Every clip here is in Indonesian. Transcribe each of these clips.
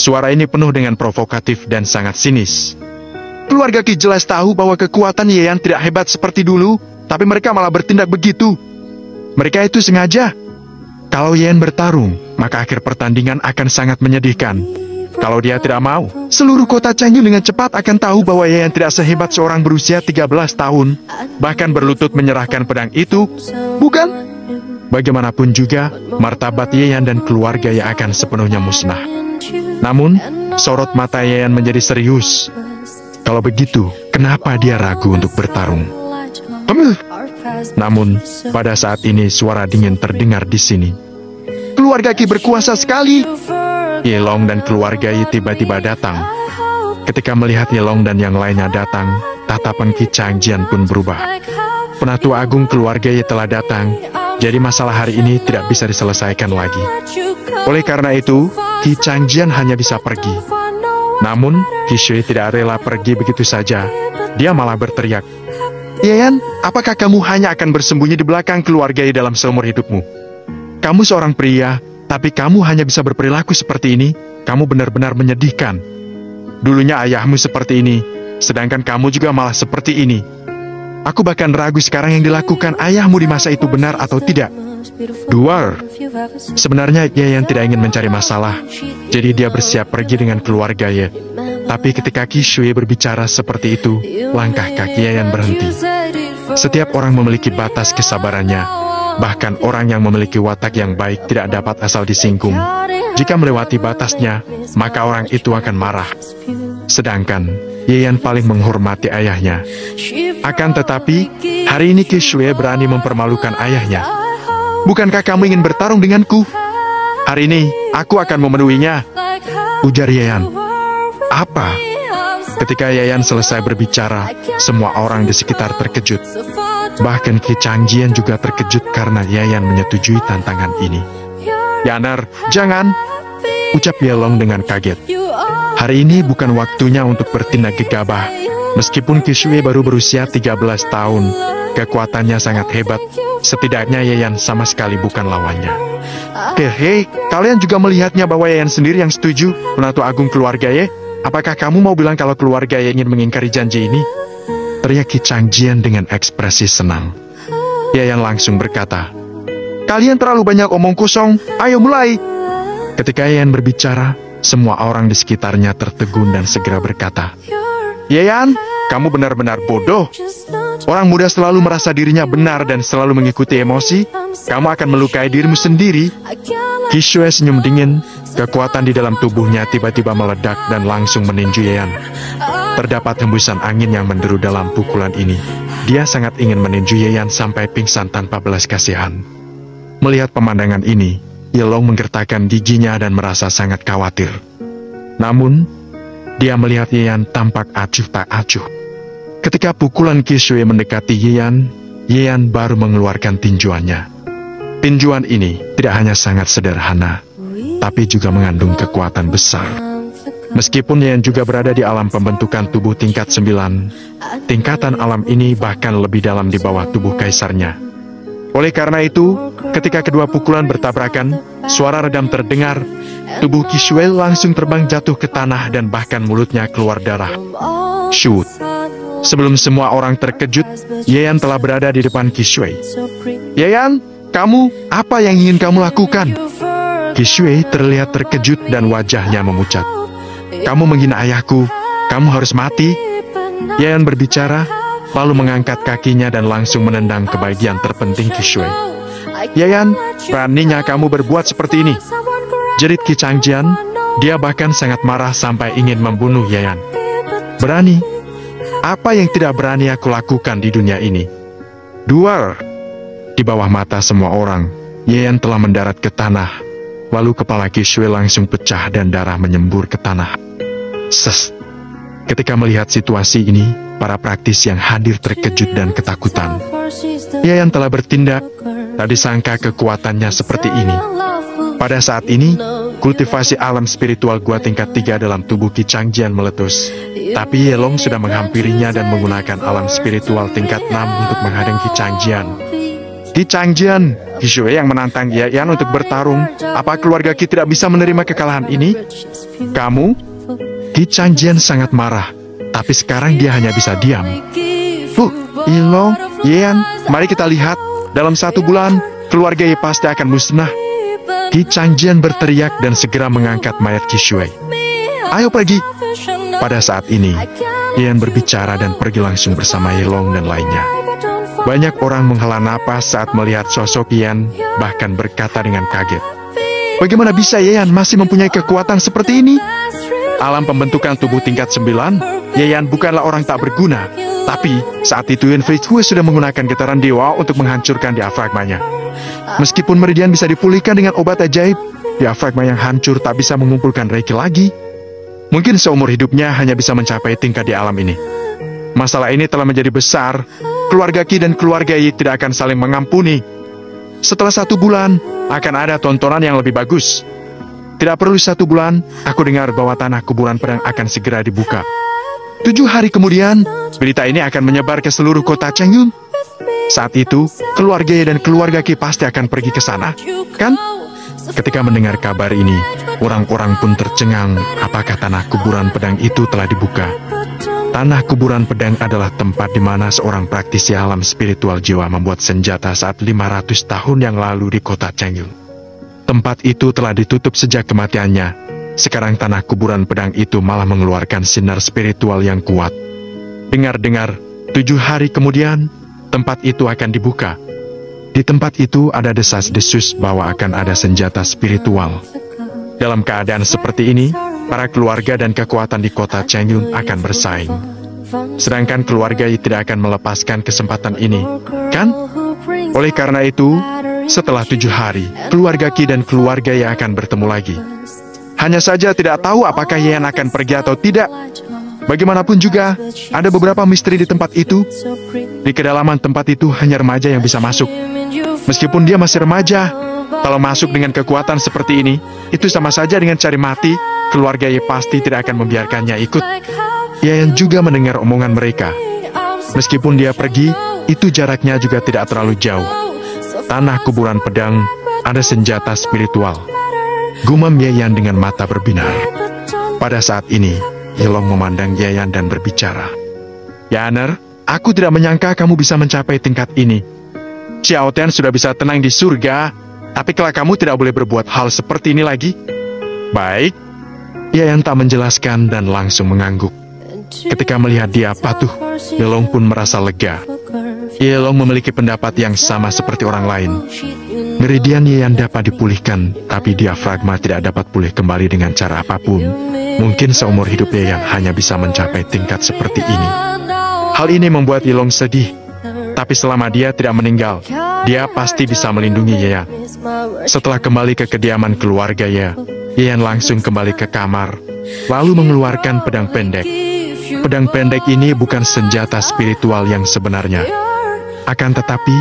Suara ini penuh dengan provokatif dan sangat sinis. Keluarga Ki jelas tahu bahwa kekuatan Yeyan tidak hebat seperti dulu, tapi mereka malah bertindak begitu. Mereka itu sengaja. Kalau Yeyan bertarung, maka akhir pertandingan akan sangat menyedihkan. Kalau dia tidak mau, seluruh kota Changjin dengan cepat akan tahu bahwa Yeyan tidak sehebat seorang berusia 13 tahun, bahkan berlutut menyerahkan pedang itu. Bukan? Bagaimanapun juga, martabat Yeyan dan keluarga yang akan sepenuhnya musnah. Namun, sorot mata Yeyan menjadi serius. Kalau begitu, kenapa dia ragu untuk bertarung? Namun, pada saat ini suara dingin terdengar di sini. Keluarga Ki berkuasa sekali. Yelong dan keluarga Yi tiba-tiba datang. Ketika melihat Yelong dan yang lainnya datang, tatapan Ki Changjian pun berubah. Penatua agung keluarga Yi telah datang, jadi masalah hari ini tidak bisa diselesaikan lagi. Oleh karena itu, Ki Changjian hanya bisa pergi. Namun, Qi Shui tidak rela pergi begitu saja. Dia malah berteriak, Yeyan, apakah kamu hanya akan bersembunyi di belakang keluarga Yi dalam seumur hidupmu? Kamu seorang pria, tapi kamu hanya bisa berperilaku seperti ini. Kamu benar-benar menyedihkan. Dulunya ayahmu seperti ini, sedangkan kamu juga malah seperti ini. Aku bahkan ragu sekarang yang dilakukan ayahmu di masa itu benar atau tidak. Dwarf. Sebenarnya Yeyan tidak ingin mencari masalah, jadi dia bersiap pergi dengan keluarga Ye. Tapi ketika Qi Shui berbicara seperti itu, langkah kaki Yeyan berhenti. Setiap orang memiliki batas kesabarannya, bahkan orang yang memiliki watak yang baik tidak dapat asal disinggung. Jika melewati batasnya, maka orang itu akan marah. Sedangkan Yeyan paling menghormati ayahnya. Akan tetapi, hari ini Qi Shui berani mempermalukan ayahnya. Bukankah kamu ingin bertarung denganku? Hari ini, aku akan memenuhinya, ujar Yeyan. Apa? Ketika Yeyan selesai berbicara, semua orang di sekitar terkejut. Bahkan Ki Changjian juga terkejut karena Yeyan menyetujui tantangan ini. Yanar, jangan, ucap Yelong dengan kaget. Hari ini bukan waktunya untuk bertindak gegabah. Meskipun Qi Shui baru berusia 13 tahun, kekuatannya sangat hebat. Setidaknya Yeyan sama sekali bukan lawannya. Hehe, kalian juga melihatnya bahwa Yeyan sendiri yang setuju, penatua agung keluarga Ye. Apakah kamu mau bilang kalau keluarga Ye ingin mengingkari janji ini? Teriak Ki Changjian dengan ekspresi senang. Yeyan langsung berkata, kalian terlalu banyak omong kosong, ayo mulai. Ketika Yeyan berbicara, semua orang di sekitarnya tertegun dan segera berkata, Yeyan, kamu benar-benar bodoh. Orang muda selalu merasa dirinya benar dan selalu mengikuti emosi. Kamu akan melukai dirimu sendiri. Qi Shui senyum dingin. Kekuatan di dalam tubuhnya tiba-tiba meledak dan langsung meninju Yeyan. Terdapat hembusan angin yang menderu dalam pukulan ini. Dia sangat ingin meninju Yeyan sampai pingsan tanpa belas kasihan. Melihat pemandangan ini, Yelong menggertakkan giginya dan merasa sangat khawatir. Namun, dia melihat Yeyan tampak acuh tak acuh. Ketika pukulan Qi Shui mendekati Yeyan, Yeyan baru mengeluarkan tinjuannya. Tinjuan ini tidak hanya sangat sederhana, tapi juga mengandung kekuatan besar. Meskipun Yeyan juga berada di alam pembentukan tubuh tingkat 9, tingkatan alam ini bahkan lebih dalam di bawah tubuh kaisarnya. Oleh karena itu, ketika kedua pukulan bertabrakan, suara redam terdengar, tubuh Qi Shui langsung terbang jatuh ke tanah dan bahkan mulutnya keluar darah. Shoot! Sebelum semua orang terkejut, Yeyan telah berada di depan Qi Shui. Yeyan, kamu, apa yang ingin kamu lakukan? Qi Shui terlihat terkejut dan wajahnya memucat. Kamu menghina ayahku, kamu harus mati. Yeyan berbicara, lalu mengangkat kakinya dan langsung menendang ke bagian terpenting Qi Shui. Yeyan, beraninya kamu berbuat seperti ini. Jerit Qi Changjian, dia bahkan sangat marah sampai ingin membunuh Yeyan. Berani? Apa yang tidak berani aku lakukan di dunia ini? Dwarf! Di bawah mata semua orang, Yeyan telah mendarat ke tanah. Lalu kepala Qi Shui langsung pecah dan darah menyembur ke tanah. Ses! Ketika melihat situasi ini, para praktis yang hadir terkejut dan ketakutan. Yeyan telah bertindak, tak disangka kekuatannya seperti ini. Pada saat ini, kultivasi alam spiritual gua tingkat 3 dalam tubuh Qi Changjian meletus. Tapi Yelong sudah menghampirinya dan menggunakan alam spiritual tingkat 6 untuk menghadang Qi Changjian. Ki Changjian, Hisue yang menantang Yayan untuk bertarung. Apa keluarga Ki tidak bisa menerima kekalahan ini? Kamu? Ki Changjian sangat marah, tapi sekarang dia hanya bisa diam. Yilong, Yayan, mari kita lihat. Dalam 1 bulan, keluarga Ye pasti akan musnah. Ki Changjian berteriak dan segera mengangkat mayat Hisue. Ayo pergi. Pada saat ini, Yayan berbicara dan pergi langsung bersama Yilong dan lainnya. Banyak orang menghela napas saat melihat sosok Yayan, bahkan berkata dengan kaget. Bagaimana bisa Yayan masih mempunyai kekuatan seperti ini? Alam pembentukan tubuh tingkat 9, Yayan bukanlah orang tak berguna. Tapi, saat itu Yin Feihui sudah menggunakan getaran dewa untuk menghancurkan diafragmanya. Meskipun meridian bisa dipulihkan dengan obat ajaib, diafragma yang hancur tak bisa mengumpulkan reiki lagi. Mungkin seumur hidupnya hanya bisa mencapai tingkat di alam ini. Masalah ini telah menjadi besar. Keluarga Ki dan keluarga Yi tidak akan saling mengampuni. Setelah 1 bulan, akan ada tontonan yang lebih bagus. Tidak perlu 1 bulan, aku dengar bahwa tanah kuburan pedang akan segera dibuka. 7 hari kemudian, berita ini akan menyebar ke seluruh kota Changyun. Saat itu, keluarga Ye dan keluarga Ki pasti akan pergi ke sana, kan? Ketika mendengar kabar ini, orang-orang pun tercengang apakah tanah kuburan pedang itu telah dibuka. Tanah kuburan pedang adalah tempat di mana seorang praktisi alam spiritual jiwa membuat senjata saat 500 tahun yang lalu di kota Changyun. Tempat itu telah ditutup sejak kematiannya. Sekarang tanah kuburan pedang itu malah mengeluarkan sinar spiritual yang kuat. Dengar-dengar, 7 hari kemudian, tempat itu akan dibuka. Di tempat itu ada desas-desus bahwa akan ada senjata spiritual. Dalam keadaan seperti ini, para keluarga dan kekuatan di kota Changyun akan bersaing. Sedangkan keluarga Yi tidak akan melepaskan kesempatan ini, kan? Oleh karena itu, setelah 7 hari, keluarga Ki dan keluarga Yi akan bertemu lagi. Hanya saja tidak tahu apakah Yayan akan pergi atau tidak. Bagaimanapun juga, ada beberapa misteri di tempat itu. Di kedalaman tempat itu hanya remaja yang bisa masuk. Meskipun dia masih remaja, kalau masuk dengan kekuatan seperti ini, itu sama saja dengan cari mati. Keluarga Ye pasti tidak akan membiarkannya ikut. Yayan juga mendengar omongan mereka. Meskipun dia pergi, itu jaraknya juga tidak terlalu jauh. Tanah kuburan pedang, ada senjata spiritual. Gumam Yayan dengan mata berbinar. Pada saat ini, Yilong memandang Yayan dan berbicara. Yaner, aku tidak menyangka kamu bisa mencapai tingkat ini. Xiao Tian sudah bisa tenang di surga, tapi kelak kamu tidak boleh berbuat hal seperti ini lagi. Baik. Yayan tak menjelaskan dan langsung mengangguk. Ketika melihat dia patuh, Yilong pun merasa lega. Yilong memiliki pendapat yang sama seperti orang lain. Meridian Yayan dapat dipulihkan, tapi diafragma tidak dapat pulih kembali dengan cara apapun. Mungkin seumur hidup Yayan hanya bisa mencapai tingkat seperti ini. Hal ini membuat Yilong sedih, tapi selama dia tidak meninggal, dia pasti bisa melindungi Yayan. Setelah kembali ke kediaman keluarga Yayan langsung kembali ke kamar, lalu mengeluarkan pedang pendek. Pedang pendek ini bukan senjata spiritual yang sebenarnya. Akan tetapi,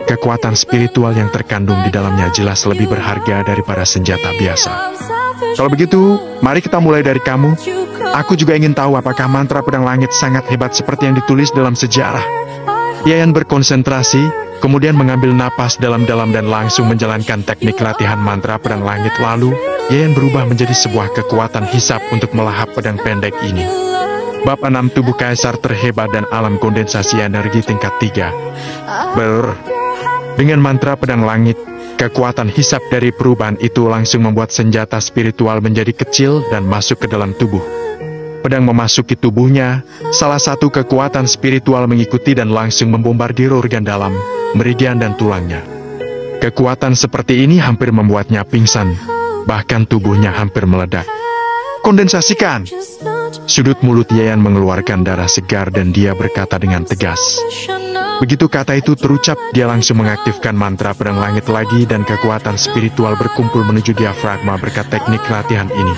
kekuatan spiritual yang terkandung di dalamnya jelas lebih berharga daripada senjata biasa. Kalau begitu, mari kita mulai dari kamu. Aku juga ingin tahu apakah mantra pedang langit sangat hebat seperti yang ditulis dalam sejarah. Yayan berkonsentrasi, kemudian mengambil napas dalam-dalam dan langsung menjalankan teknik latihan mantra pedang langit. Lalu, Yayan berubah menjadi sebuah kekuatan hisap untuk melahap pedang pendek ini. Bab 6 Tubuh Kaisar Terhebat dan Alam Kondensasi Energi Tingkat 3. Dengan mantra pedang langit, kekuatan hisap dari perubahan itu langsung membuat senjata spiritual menjadi kecil dan masuk ke dalam tubuh. Pedang memasuki tubuhnya, salah satu kekuatan spiritual mengikuti dan langsung membombardir organ dalam, meridian dan tulangnya. Kekuatan seperti ini hampir membuatnya pingsan, bahkan tubuhnya hampir meledak. Kondensasikan! Sudut mulut Yayan mengeluarkan darah segar dan dia berkata dengan tegas. Begitu kata itu terucap, dia langsung mengaktifkan mantra pedang langit lagi dan kekuatan spiritual berkumpul menuju diafragma berkat teknik latihan ini.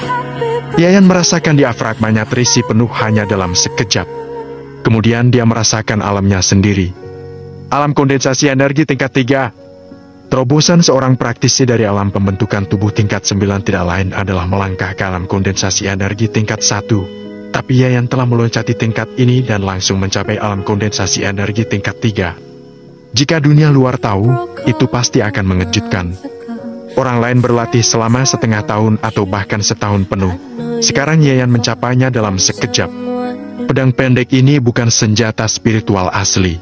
Yayan merasakan diafragmanya terisi penuh hanya dalam sekejap. Kemudian dia merasakan alamnya sendiri. Alam kondensasi energi tingkat 3. Terobosan seorang praktisi dari alam pembentukan tubuh tingkat 9 tidak lain adalah melangkah ke alam kondensasi energi tingkat 1. Tapi Yayan telah meloncati tingkat ini dan langsung mencapai alam kondensasi energi tingkat 3. Jika dunia luar tahu, itu pasti akan mengejutkan. Orang lain berlatih selama setengah tahun atau bahkan setahun penuh. Sekarang Yayan mencapainya dalam sekejap. Pedang pendek ini bukan senjata spiritual asli.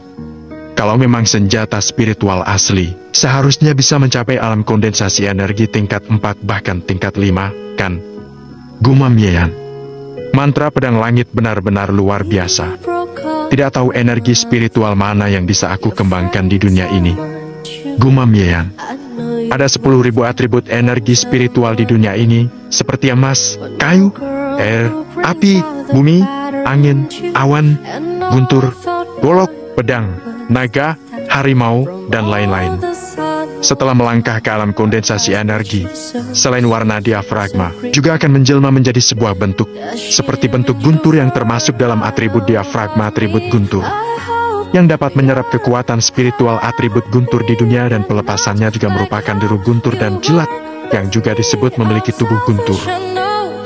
Kalau memang senjata spiritual asli, seharusnya bisa mencapai alam kondensasi energi tingkat 4 bahkan tingkat 5, kan? Gumam Yayan. Mantra pedang langit benar-benar luar biasa. Tidak tahu energi spiritual mana yang bisa aku kembangkan di dunia ini. Gumam Yayan. Ada 10.000 atribut energi spiritual di dunia ini, seperti emas, kayu, air, api, bumi, angin, awan, guntur, golok, pedang, naga, harimau, dan lain-lain. Setelah melangkah ke alam kondensasi energi, selain warna diafragma, juga akan menjelma menjadi sebuah bentuk, seperti bentuk guntur yang termasuk dalam atribut diafragma atribut guntur, yang dapat menyerap kekuatan spiritual atribut guntur di dunia, dan pelepasannya juga merupakan deru guntur dan kilat, yang juga disebut memiliki tubuh guntur.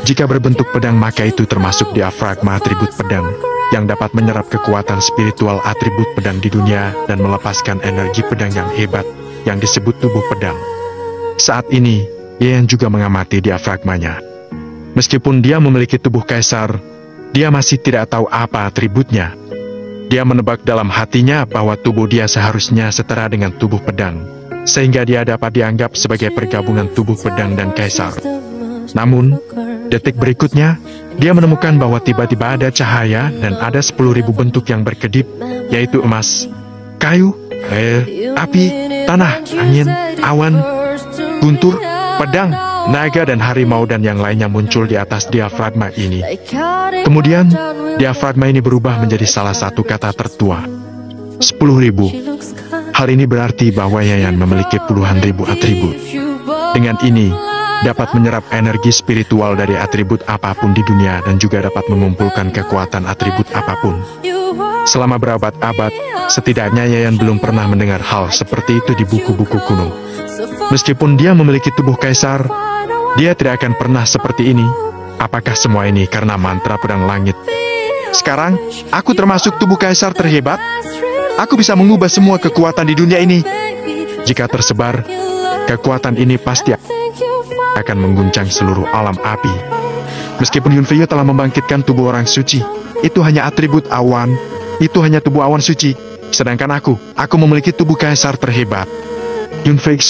Jika berbentuk pedang maka itu termasuk diafragma atribut pedang, yang dapat menyerap kekuatan spiritual atribut pedang di dunia dan melepaskan energi pedang yang hebat, yang disebut tubuh pedang. Saat ini, Yayan juga mengamati diafragmanya. Meskipun dia memiliki tubuh kaisar, dia masih tidak tahu apa atributnya. Dia menebak dalam hatinya bahwa tubuh dia seharusnya setara dengan tubuh pedang, sehingga dia dapat dianggap sebagai pergabungan tubuh pedang dan kaisar. Namun, detik berikutnya, dia menemukan bahwa tiba-tiba ada cahaya dan ada 10.000 bentuk yang berkedip, yaitu emas, kayu, air, api, tanah, angin, awan, guntur, pedang, naga dan harimau dan yang lainnya muncul di atas diafragma ini. Kemudian, diafragma ini berubah menjadi salah satu kata tertua. 10.000. Hal ini berarti bahwa Yayan memiliki puluhan ribu atribut. Dengan ini, dapat menyerap energi spiritual dari atribut apapun di dunia dan juga dapat mengumpulkan kekuatan atribut apapun. Selama berabad-abad, setidaknya Yayan belum pernah mendengar hal seperti itu di buku-buku kuno. Meskipun dia memiliki tubuh kaisar, dia tidak akan pernah seperti ini. Apakah semua ini karena mantra pedang langit? Sekarang, aku termasuk tubuh kaisar terhebat. Aku bisa mengubah semua kekuatan di dunia ini. Jika tersebar, kekuatan ini pasti akan mengguncang seluruh alam api. Meskipun Yunfei telah membangkitkan tubuh orang suci, itu hanya atribut awan, itu hanya tubuh awan suci. Sedangkan aku memiliki tubuh kaisar terhebat. Yunfei,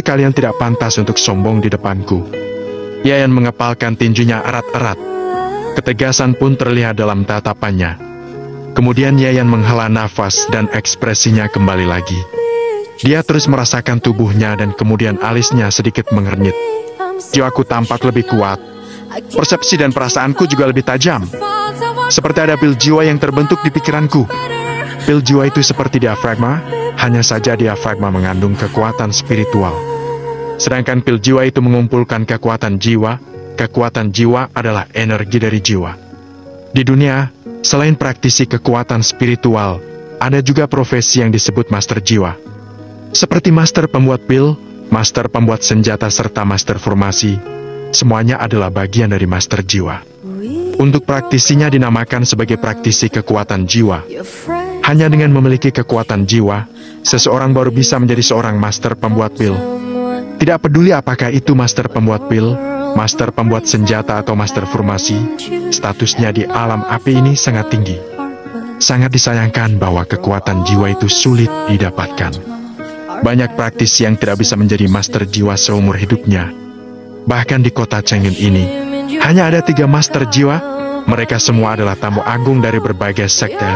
kalian tidak pantas untuk sombong di depanku. Yayan mengepalkan tinjunya erat-erat. Ketegasan pun terlihat dalam tatapannya. Kemudian Yayan menghela nafas dan ekspresinya kembali lagi. Dia terus merasakan tubuhnya dan kemudian alisnya sedikit mengernyit. Jiwaku tampak lebih kuat. Persepsi dan perasaanku juga lebih tajam. Seperti ada pil jiwa yang terbentuk di pikiranku. Pil jiwa itu seperti diafragma, hanya saja diafragma mengandung kekuatan spiritual. Sedangkan pil jiwa itu mengumpulkan kekuatan jiwa. Kekuatan jiwa adalah energi dari jiwa. Di dunia, selain praktisi kekuatan spiritual, ada juga profesi yang disebut master jiwa. Seperti master pembuat pil, master pembuat senjata, serta master formasi. Semuanya adalah bagian dari master jiwa. Untuk praktisinya dinamakan sebagai praktisi kekuatan jiwa. Hanya dengan memiliki kekuatan jiwa, seseorang baru bisa menjadi seorang master pembuat pil. Tidak peduli apakah itu master pembuat pil, master pembuat senjata atau master formasi, statusnya di alam api ini sangat tinggi. Sangat disayangkan bahwa kekuatan jiwa itu sulit didapatkan. Banyak praktisi yang tidak bisa menjadi master jiwa seumur hidupnya. Bahkan di kota Chengin ini, hanya ada 3 master jiwa. Mereka semua adalah tamu agung dari berbagai sekte,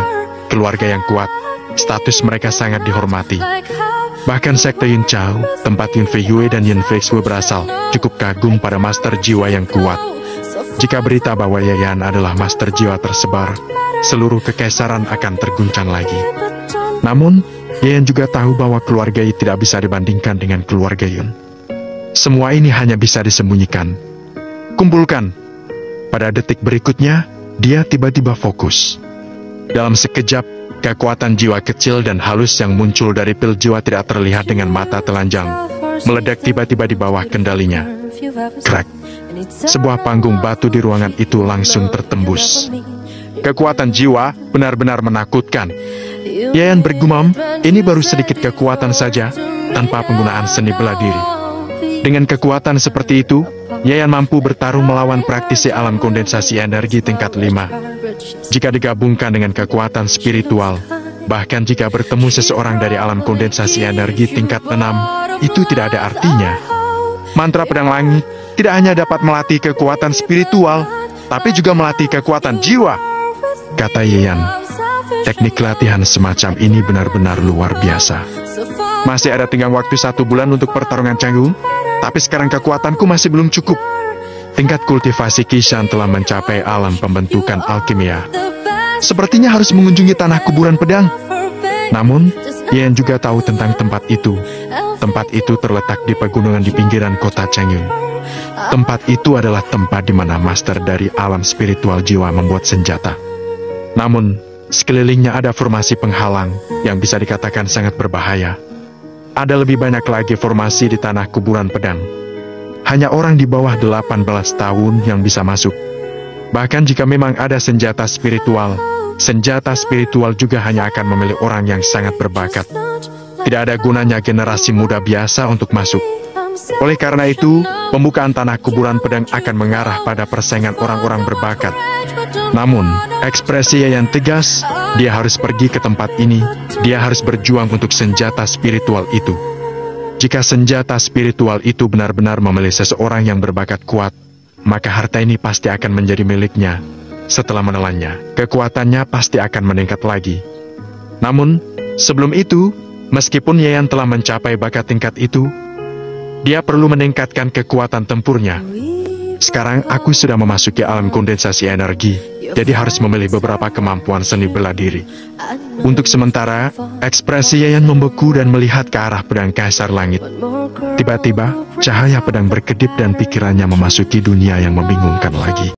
keluarga yang kuat. Status mereka sangat dihormati. Bahkan sekte Yun Chao, tempat Yun Fei Yue dan Yun Fei Xue berasal, cukup kagum pada master jiwa yang kuat. Jika berita bahwa Yayan adalah master jiwa tersebar, seluruh kekaisaran akan terguncang lagi. Namun, Yayan juga tahu bahwa keluarga Yi tidak bisa dibandingkan dengan keluarga Yun. Semua ini hanya bisa disembunyikan. Kumpulkan. Pada detik berikutnya, dia tiba-tiba fokus. Dalam sekejap, kekuatan jiwa kecil dan halus yang muncul dari pil jiwa tidak terlihat dengan mata telanjang, meledak tiba-tiba di bawah kendalinya. Krak. Sebuah panggung batu di ruangan itu langsung tertembus. Kekuatan jiwa benar-benar menakutkan. Yayan bergumam, ini baru sedikit kekuatan saja, tanpa penggunaan seni bela diri. Dengan kekuatan seperti itu, Yayan mampu bertarung melawan praktisi alam kondensasi energi tingkat 5. Jika digabungkan dengan kekuatan spiritual, bahkan jika bertemu seseorang dari alam kondensasi energi tingkat 6, itu tidak ada artinya. Mantra pedang langit tidak hanya dapat melatih kekuatan spiritual, tapi juga melatih kekuatan jiwa, kata Yayan. Teknik latihan semacam ini benar-benar luar biasa. Masih ada tenggang waktu 1 bulan untuk pertarungan canggung, tapi sekarang kekuatanku masih belum cukup. Tingkat kultivasi Kishan telah mencapai alam pembentukan alkimia. Sepertinya harus mengunjungi tanah kuburan pedang. Namun, Yayan juga tahu tentang tempat itu. Tempat itu terletak di pegunungan di pinggiran kota Changyun. Tempat itu adalah tempat di mana master dari alam spiritual jiwa membuat senjata. Namun, sekelilingnya ada formasi penghalang yang bisa dikatakan sangat berbahaya. Ada lebih banyak lagi formasi di tanah kuburan pedang. Hanya orang di bawah 18 tahun yang bisa masuk. Bahkan jika memang ada senjata spiritual juga hanya akan memilih orang yang sangat berbakat. Tidak ada gunanya generasi muda biasa untuk masuk. Oleh karena itu, pembukaan tanah kuburan pedang akan mengarah pada persaingan orang-orang berbakat. Namun, ekspresi Yayan tegas, dia harus pergi ke tempat ini, dia harus berjuang untuk senjata spiritual itu. Jika senjata spiritual itu benar-benar memilih seseorang yang berbakat kuat, maka harta ini pasti akan menjadi miliknya. Setelah menelannya, kekuatannya pasti akan meningkat lagi. Namun, sebelum itu, meskipun Yayan telah mencapai bakat tingkat itu, dia perlu meningkatkan kekuatan tempurnya. Sekarang aku sudah memasuki alam kondensasi energi, jadi harus memilih beberapa kemampuan seni bela diri. Untuk sementara, ekspresi Yayan membeku dan melihat ke arah pedang Kaisar Langit. Tiba-tiba, cahaya pedang berkedip dan pikirannya memasuki dunia yang membingungkan lagi.